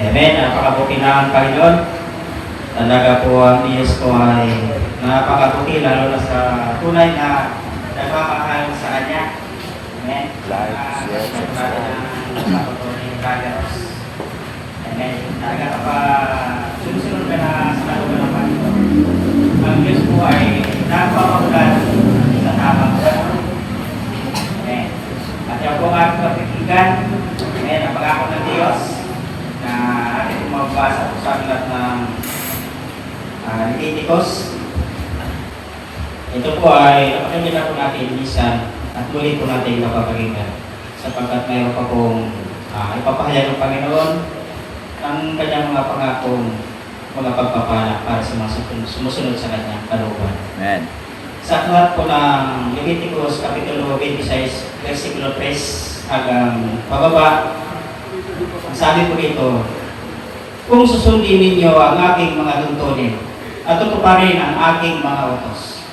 Amen. Napakabuti na ang Panginoon. Talaga po ang Diyos ko ay napakabuti, lalo na sa tunay na nagmamahal sa Kanya. Amen. Amen. Talaga kapag sumusunod ka na sa kalooban ng Panginoon, ang Diyos po ay napapaulan sa tamang panahon. Amen. At yan po ang aking pagkikigan. Amen. Ang pag-ako ng Diyos na ating magbasa po sa aklat ng Leviticus. Ito po ay napakinggan na po natin minsan at muli po natin napapakinggan sapagkat mayroon pa pong ipapahayag ng Panginoon ang kanyang mga pangakong mga pagpapala para sa mga sumusunod sa kanyang kalooban. Amen. Sa aklat po ng Leviticus, Kapitulo 26, versikulo 3 hanggang pababa, ang sabi po dito, kung susundin ninyo ang aking mga tuntunin at tutuparin ang aking mga utos,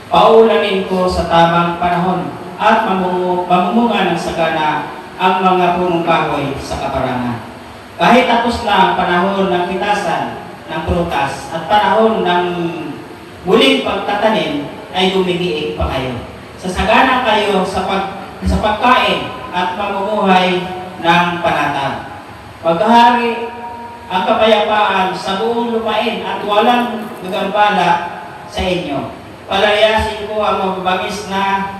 paulanin ko sa tamang panahon at mamumunga ng sagana ang mga punong kahoy sa kaparangan. Kahit tapos na ang panahon ng pitasan ng prutas at panahon ng muling pagtatanim, ay gumigiig pa kayo. Sasagana kayo sa pagkain at mamumuhay ng panatag. Paghahari ang kapayapaan sa buong lupain at walang gagambala sa inyo. Palayasin ko ang mababangis na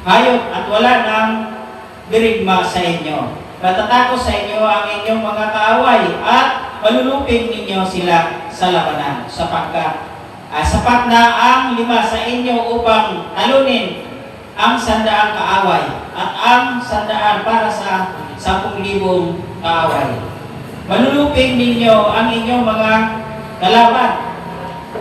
hayop at wala ng birigma sa inyo. Natatakos sa inyo ang inyong mga kaaway at malulupig ninyo sila sa labanan sapagkat sapat na ang 5 sa inyo upang talunin ang 100 kaaway at ang 100 para sa 10,000 kaaway. Malulupig ninyo ang inyong mga kalaban.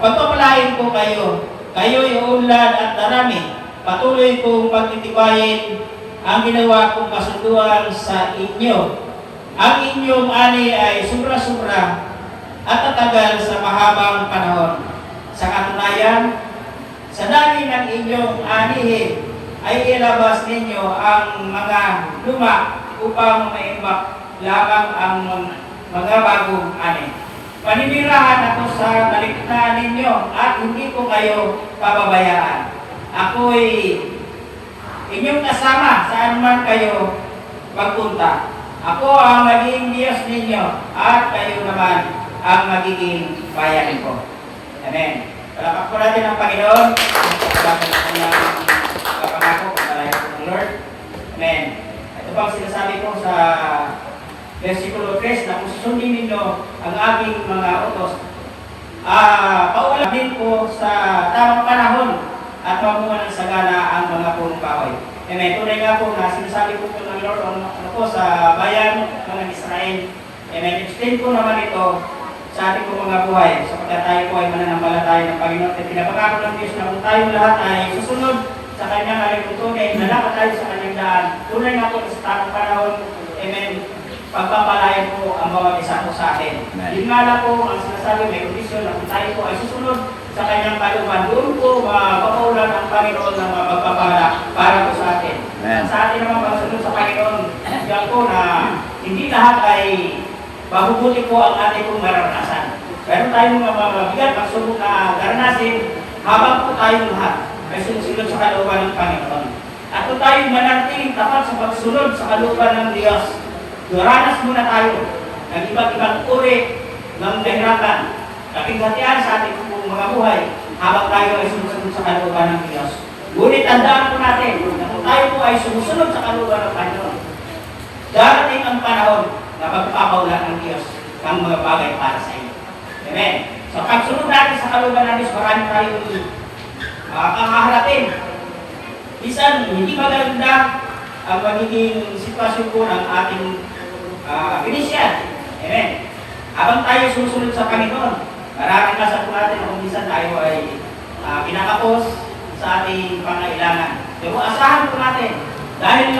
Pagpapalain ko kayo, kayo'y unlad at darami. Patuloy kong pagtitibayin ang ginawa kong kasunduan sa inyo. Ang inyong ani ay sobra-sobra at tatagal sa mahabang panahon. Sa katunayan, sa dami ng inyong anihin ay ilabas ninyo ang mga luma upang maimbak lamang ang mga bagong ani. Paninirahan ako sa kaligtaan ninyo at hindi ko kayo pababayaan. Ako'y inyong kasama saan man kayo magpunta. Ako ang magiging Diyos ninyo at kayo naman ang magiging bayan ko. Amen. Palakpak po natin ang Panginoon. Salamat sa kanyang kapangako kung malayo po ng Lord. Amen. Ito pang sinasabi ko sa versikulo 3 na kung susundin ninyo ang aking mga utos, paulanin ko sa tamang panahon at mamunga ng sagana ang mga punong kahoy. Amen. Tunay nga po na sinasabi po ng Lord ano po sa bayan ng Israel. Amen. Explain ko naman ito sa ating po mga buhay, sapagkat tayo po ay mananampalataya ng Panginoon at pinapangako ng Diyos na kung tayo lahat ay susunod sa kanyang alituntunin, nalakad tayo sa kanyang daan. Tunay nga po sa tamang panahon, amen, pagpapalayan po ang bawat isa po sa atin. Yun nga lang po ang sinasabi, may kondisyon na kung tayo po ay susunod sa kanyang kalooban, doon po mapapaulan ang Panginoon ng mga pagpapala para po sa atin. Sa atin naman pagsunod sa Panginoon, yan po na hindi lahat ay mabubuti po ang ating pong maranasan. Pero tayong mga mabigat, pagsubok na garanasin, habang po tayong lahat ay sumusunod sa kalooban ng Panginoon. At kung tayo manantiling tapat sa pagsunod sa kalooban ng Diyos, duranas muna tayo ng iba't ibang uri ng kahirapan, kapighatian sa ating pong mga buhay, habang tayo ay sumusunod sa kalooban ng Diyos. Ngunit tandaan po natin na kung tayo po ay sumusunod sa kalooban ng Panginoon, darating ang panahon na pagpapaulan ng Diyos ng mga bagay para sa iyo. Amen. So pagsunod natin sa kalooban ng Diyos, marami tayong kakaharapin. Minsan, hindi maganda ang magiging sitwasyon po ng ating Christian. Amen. Habang tayo susunod sa Panginoon, maraming nasa po natin kung minsan tayo ay pinakapos sa ating pangailangan. Pero asahan po natin, dahil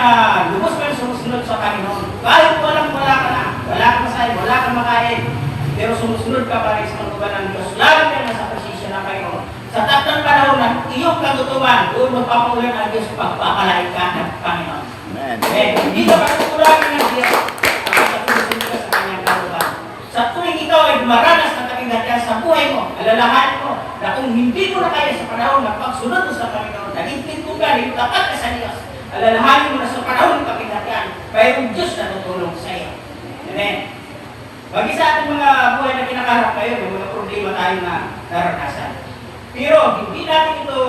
lubos ka sumusunod sa Panginoon, kahit wala ka na, wala kang masahin, wala kang makain, pero sumusunod ka pa rin sa kalooban ng Diyos, lalo ka na sa posisyon ng Panginoon. Sa tatlong panahon ng iyong kagutuman, doon magpapaulan ang Diyos, pagpapalain ka ng Panginoon. Amen. Hindi ka pagkukulangin ng Diyos, kapag sumusunod ka sa kanyang kalooban. dumaranas ng kapighatian sa buhay mo, alalahanin mo na kung hindi mo na kaya sa panahon ng pagsunod mo sa Panginoon, naging mo ka, naging tapat ka sa Diyos, alalahanin mo na sa panahon ng kapighatian, mayroong Diyos na tutulong sa iyo. Amen. Bagi sa ating mga buhay na kinakaharap kayo, may mga problema tayo na naranasan. Pero hindi natin ito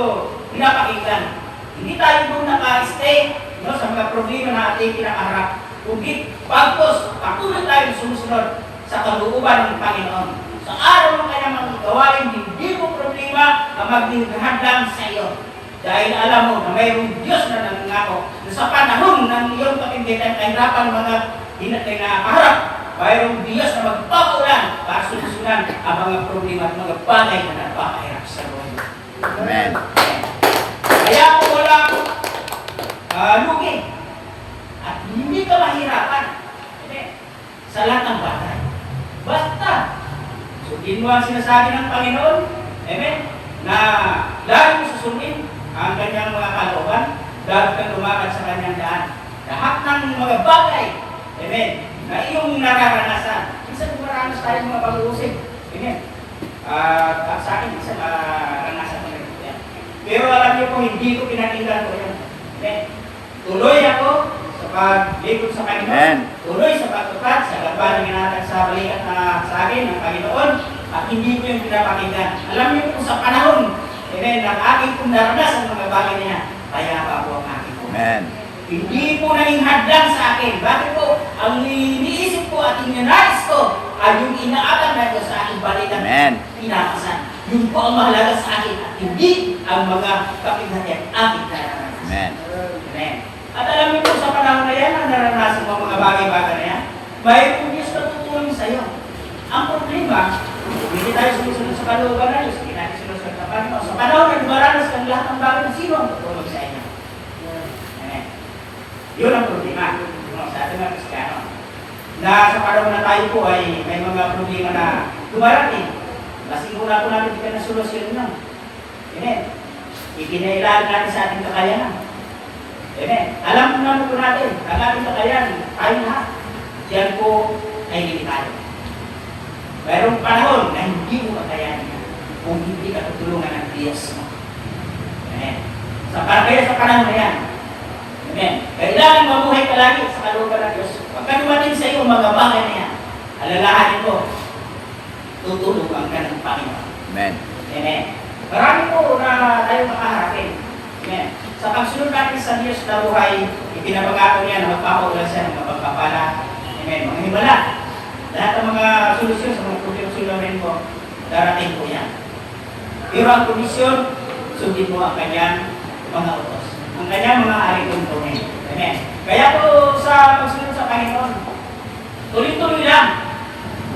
pinapakinggan. Hindi tayo doon naka-stay sa mga problema na ating kinakaharap. Kundi pagkos, patuloy tayo sumusunod sa kalooban ng Panginoon. Sa araw ng kanyang mga gawain, hindi mo problema ang maghihadlang sa iyo. Dahil alam mo na mayroong Diyos na nangangako na sa panahon ng iyong kapinditan, kahirapan mga hinakaharap, mayroong Diyos na magpapaulan para sulusunan ang mga problema at mga bagay na napakahirap sa buhay. Amen. Kaya kung walang lugi at hindi ka mahirapan sa lahat ng bagay, basta sundin mo ang sinasabi ng Panginoon, amen, na lagi mo susundin ang kanyang mga kalooban, lagi kang lumakad sa kanyang daan. Lahat ng mga bagay, amen, na iyong nararanasan. Minsan dumaranas tayo mga pag-uusip, amen. At sa akin, minsan naranasan ko rin yan. Pero alam niyo po, hindi ko pinakinggan ko yan. Amen. Tuloy ako sa paglibot sa Panginoon. Tuloy sa pagtupad, sa gabanan ng inatag sa balikat na sa akin ng Panginoon, at hindi ko yung pinapakinggan. Alam niyo po sa panahon, amen, ng aking kong naranasan mga bagay niya, kaya pa po ang aking po. Amen. Hindi po naging hadlang sa akin. Bakit po? Ang iniisip ko at inanais ko ay yung inaatang na ito sa aking balikat. Amen. Pinakasan. Yun po ang mahalaga sa akin at hindi ang mga kapighatian aking naranasan. Amen. Amen. At alam niyo po sa panahon na yan, ang naranasan mo mga bagay-bagay na yan, mayroong Diyos na tutulong sa iyo. Ang problema, hindi tayo sumusunod sa kalooban na Diyos, hindi natin sumusunod sa Panginoon. Sa panahon na dumaranas kang lahat ng bagay, sino ang tutulong sa inyo? Amen. Yun ang problema. Sa ating mga Kristiyano. Na sa panahon na tayo po ay may mga problema na dumarating. Masigura po natin hindi ka na solusyon lang. Amen. Ikinailangan natin sa ating kakayanan. Amen. Alam mo naman po natin, ang ating kakayanan, tayo lahat. Yan po ay limitado. Mayroong panahon na hindi mo kakayanin kung hindi ka tutulungan ng Diyos mo. Amen. Kaya sa panahon na yan, amen, kailangan mabuhay ka lagi sa kalooban ng Diyos. Pagka dumating sa iyo mga bagay na yan, alalahanin mo, tutulungan ka ng Panginoon. Amen. Amen. Marami po na tayo makaharapin. Amen. Sa pagsunod natin sa Diyos na buhay, ipinapangako niya na magpapaulan siya ng mapagpapala. Amen. Mga himala. Lahat ng mga solusyon sa mga problema mo, darating po yan. Pero ang komisyon, sundin mo ang kanyang mga utos. Ang kanyang mga ari-tungtungin. Amen. Kaya po sa pagsunod sa Panginoon, tuloy-tuloy lang.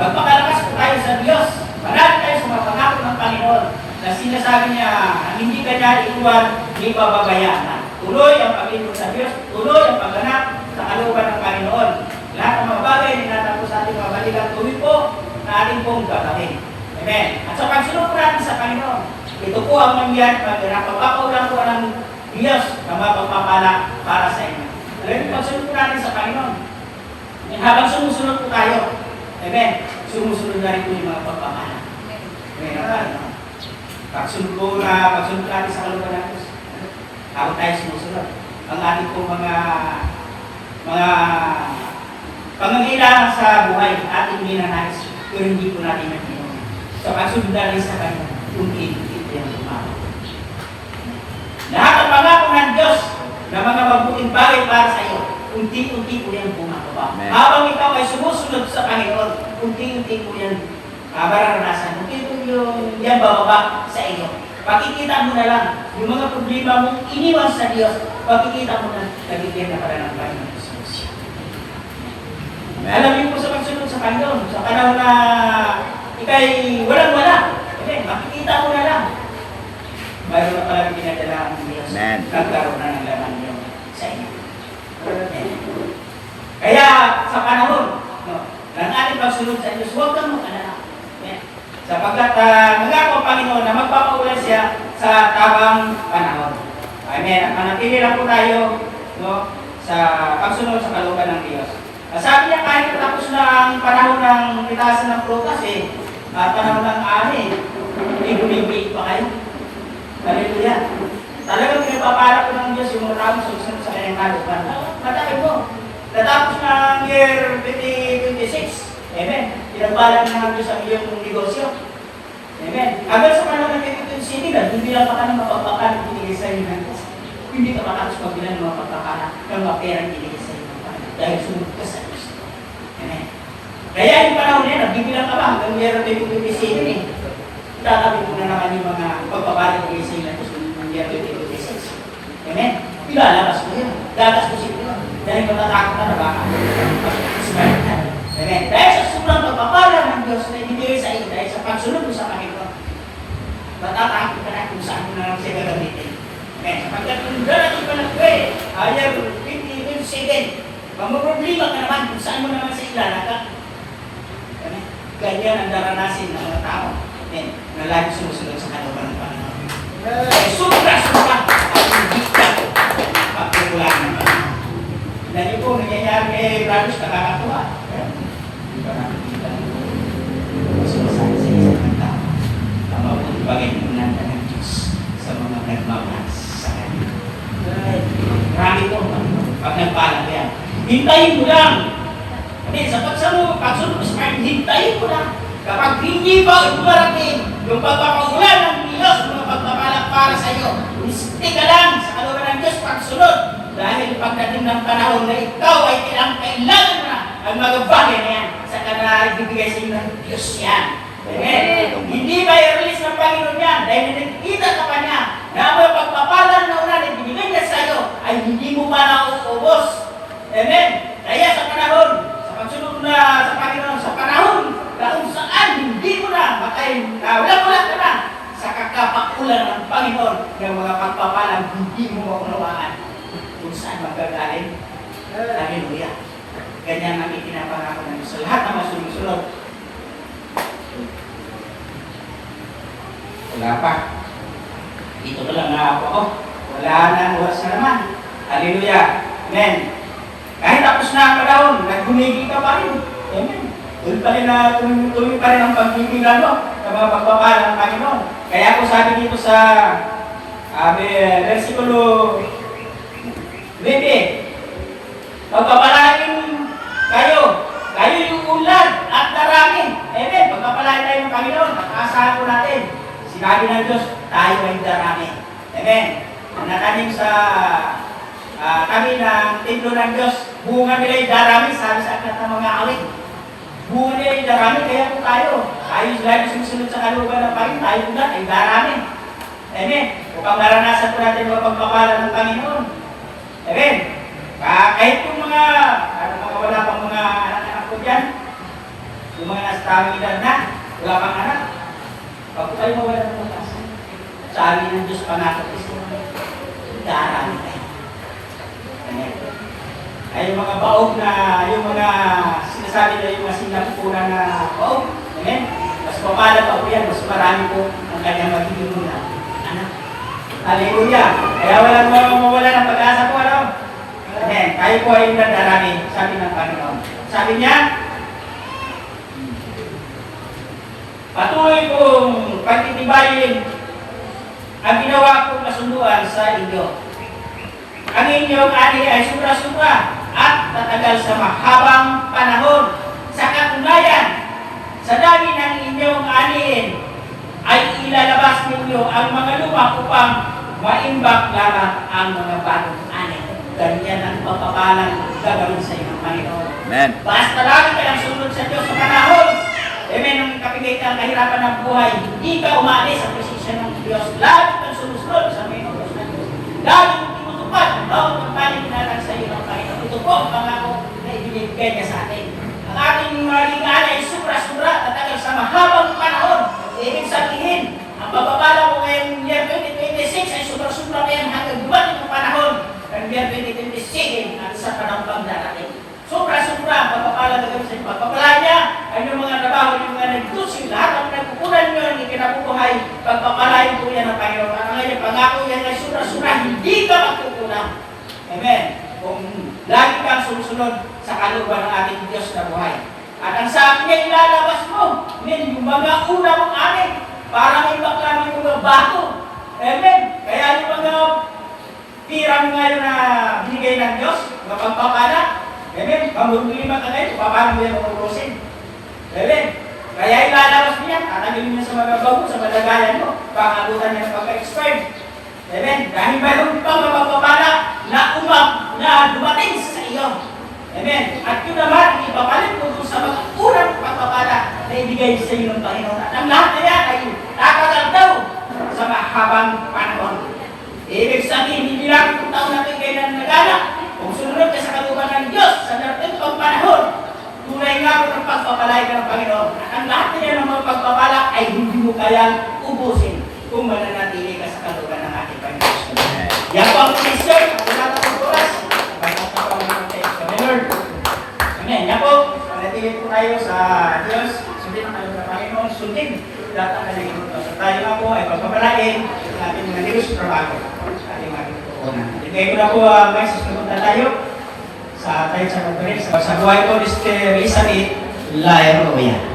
Magpakalakas po tayo sa Diyos. Manali tayo sa mga pangako ng Panginoon na sinasabi niya ang hindi kanya iiwan, hindi pababayaan. Tuloy ang paglingkod sa Diyos, tuloy ang pagganap sa kalooban ng Panginoon. Lahat ng mga bagay na natapos sa ating mga balikan, tuloy po na ating pong gagawin. Amen. At sa pagsunod po natin sa Panginoon, ito po ang mangyari, pagpapaulan po ng Diyos na mapagpapala para sa inyo. Alam niyo, pagsunod po natin sa Panginoon, habang sumusunod po tayo, amen, sumusunod na rin po yung mga pagpapala. Amen, ang Panginoon. Pagsunod natin sa kalooban ng Diyos, habang tayo sumusunod, ang ating po mga pangangailangan sa buhay, ating ninanais, pero hindi po natin natin. Sa pagsunod natin sa Kanya, unti-unti yung tumawa. Lahat ng pangako ng Diyos na mga mabuting bagay para sa iyo, unti-unti po yan bumababa. Habang ikaw ay sumusunod sa Panginoon, unti-unti po yan mararanasan. Unti-unti yung yan bababa sa iyo. Pakikita mo na lang yung mga problema mong iniwan sa Diyos, pakikita mo na nagigyan na pala ng Panginoon. Alam niyo po sa pagsunod sa Panginoon, sa panahon na ikay walang-wala, okay, makikita mo na lang. Mayroon na pala pinadala ang Diyos. Nagkaroon na ng laman niyo sa inyo. Kaya sa panahon ng ating pagsunod sa Diyos, huwag kang mag-alala. Sapagkat nangako ang Panginoon na magpapaulan siya sa tamang panahon. Amen. At manatili lang po tayo sa pagsunod sa kalooban ng Diyos. Sabi niya kahit tapos na ang panahon ng pitasan ng prutas, panahon ng ani, may bumibig pa kayo. Hallelujah. Talagang pinapapala ko ng Diyos yung mga taong susunod sa kanyang kalupan. Matapin mo. Natapos ng year 2026. Amen. Pinagpala ng Diyos ang iyong negosyo. Amen. Hanggang sa panahon ng 2027, hindi lang pa ka ng mapagpakalang binigay sa iyo ng Diyos. Hindi ka matapos magbilang ng mapagpakalang ng mga perang binigay sa iyo ng Panginoon. Dahil sunod ka sa Diyos. Amen. Kaya yung panahon na yan, nagbibilang ka ba hanggang year 2027 eh. Tatapin ko na naman yung mga pagpapalang binigay sa iyo ng Diyos ng year 2026. Amen. Ilalabas mo yun. Gatas ko siya yun. Dahil matatakot ka na baka. Amen. Dahil sa sobrang pagpapala ng Diyos na ibigay sa iyo, dahil sa pagsunod mo sa Panginoon, matatakot ka na kung saan mo na lang siya gagamitin. Amen. Sapagkat kung darating ka na ito year 2027, problema ka naman kung saan mo naman siya ilalagak. Amen. Ganyan ang daranasin ng mga tao. Amen. Na lagi sumusunod sa kalooban ng Panginoon. Sobra-sobra ang hindi ka pagkukulaan ng Panginoon. Dahil po, nangyayari kay Brothers, nakakatuwa. Di ba nakikita nyo? Sumasabi sa isang ng tao. Ang mabuti bagay ng unanda ng Diyos sa mga nagmamahal sa Kanya. Marami po, pag nagpalang yan. Hintayin mo lang. Sa pagsunod mo sa Kanya, hintayin mo lang. Kapag hindi pa umarating yung pagpapaulan ng Diyos, mga pagpapalang para sa iyo, stay ka lang sa kalooban ng Diyos pagsunod. Dahil pagdating ng panahon na ikaw ay kailangan mo na ang mga bagay na yan sa kanila ibibigay sa iyo ng Diyos yan. Amen. Hindi ba i-release ng Panginoon yan? Dahil nakikita ka pa niya na ang mga pagpapalan na una na ibinigay niya sa iyo ay hindi mo pa nauubos. Amen. Kaya sa panahon, sa pagsunod na sa Panginoon, sa panahon na kung saan hindi mo na wala ka na sa kakapakulan ng Panginoon ng mga pagpapalang hindi mo maunawaan kung saan magagaling. Hallelujah. Ganyan ang itinapangako ng Diyos sa lahat ng masusunod. Wala pa. Dito pa lang na ako. Wala na, oras na naman. Hallelujah. Amen. Kahit tapos na ang panahon, nagbumigi ka pa rin. Amen. Tuloy pa rin ang pagiging lalo sa mga pagpapala ng Panginoon. Kaya ako sabi dito sa versikulo 20, pagpapalain kayo yung ulan at darami. Amen. Pagpapalain tayo ng Panginoon, nakaasahan ko natin. Sinabi ng Diyos, tayo ay darami. Amen. Ang natanim sa kami ng templo ng Diyos, bunga nila yung darami, sabi sa aklat ng mga awit. Bunga nila yung darami, kaya po tayo lagi sumusunod sa kalooban ng Panginoon, tayo po ay darami. Amen. Upang maranasan po natin mga pagpapala ng Panginoon. Amen. Kahit yung mga wala pang mga anak-anak ko dyan, yung mga nasa tamang edad na, wala pang anak, pag po kayo mawala ng pag-asa, sabi ng Diyos pangako Kristo, darami kayo. Amen. Ay yung mga baog na, yung mga sinasabi na yung mga sinapupunan na baog, amen. Mas papala pa po yan, mas marami po ang kanyang magiging muna. Anak. Hallelujah. Kaya walang mawala ng pag-asa po, ano? Amen. Tayo po ay nadarami, sabi ng Panginoon. Sabi niya, patuloy kong pagtitibayin ang ginawa kong kasunduan sa inyo. Ang inyong ani ay sobra-sobra at tatagal sa mahabang panahon. Sa katunayan, sa dami ng inyong aniin ay ilalabas ninyo ang mga luma upang maimbak lamang ang mga bagong ani. Ganyan ang pagpapalang gagawin sa iyo ng Panginoon. Amen. Basta lagi ka lang sunod sa Diyos sa panahon. Amen. Nung kapigitan, kahirapan ng buhay, hindi ka umalis sa posisyon ng Diyos. Lagi kang sumusunod sa Panginoon ng Diyos. Lagi mong tinutupad ang bawat pagpaling na sa iyo ng Panginoon. Ito po ang pangako na ibinibigay niya sa atin. Ang ating maging ay sobra-sobra tatagal sa mahabang panahon. Ibig sabihin, ang pagpapala mo ngayong year 2026 ay sobra-sobra na yan hanggang dumating ang panahon ng year 2027 at sa panahon pang darating. Sobra-sobra ang pagpapala na gawin sa inyo. Pagpapala niya ay yung mga trabaho, yung mga nagtusin, lahat ang nagkukunan nyo ang ikinabubuhay, pagpapalain po yan ng Panginoon. Ang ngayon, pangako yan ay sobra-sobra, hindi ka magkukulang. Amen. Kung lagi kang sumusunod sa kalooban ng ating Diyos na buhay. At ang sa akin niya ilalabas mo, amen, yung mga una mong ani, parang ibak lang yung mga bato. Amen. Kaya yung mga pirang ngayon na binigay ng Diyos, mga pagpapala, amen, mamulima ka ngayon, paano mo yan uurusin? Amen. Kaya ilalabas mo yan, tatagilin mo sa mga bago, sa malagayan mo, pangabutan niya ng pagka-expired. Amen. Dahil mayroon pang mapapapala na dumating sa iyo. Amen. At yun naman, ipapalit mo sa mga unang pagpapala na ibigay sa iyo ng Panginoon. At ang lahat na yan ay tatagal daw sa mahabang panahon. Ibig sabihin, hindi lang kung taon natin kayo na nagana. Kung sumunod ka sa kalooban ng Diyos sa natin pang panahon, tunay nga po ng pagpapalay ka ng Panginoon. At ang lahat na yan ng mga pagpapala ay hindi mo kayang ubusin kung mananatili ka sa kalooban ng ating Panginoon. Yan po ang question. At wala na pong oras. Pagpapalay ng text. Lord. Amen. Yan po. Manatili po tayo sa Diyos. Sundin ang kalooban ng Panginoon. Sundin. Lahat ang kaligid. So tayo nga po ay pagpapalain sa ating mga negosyo trabaho. Sa ating mga tutuunan. Ibigay ko na po may susunod tayo sa conference. Sa buhay ko, Mr. Elizabeth Lairoya.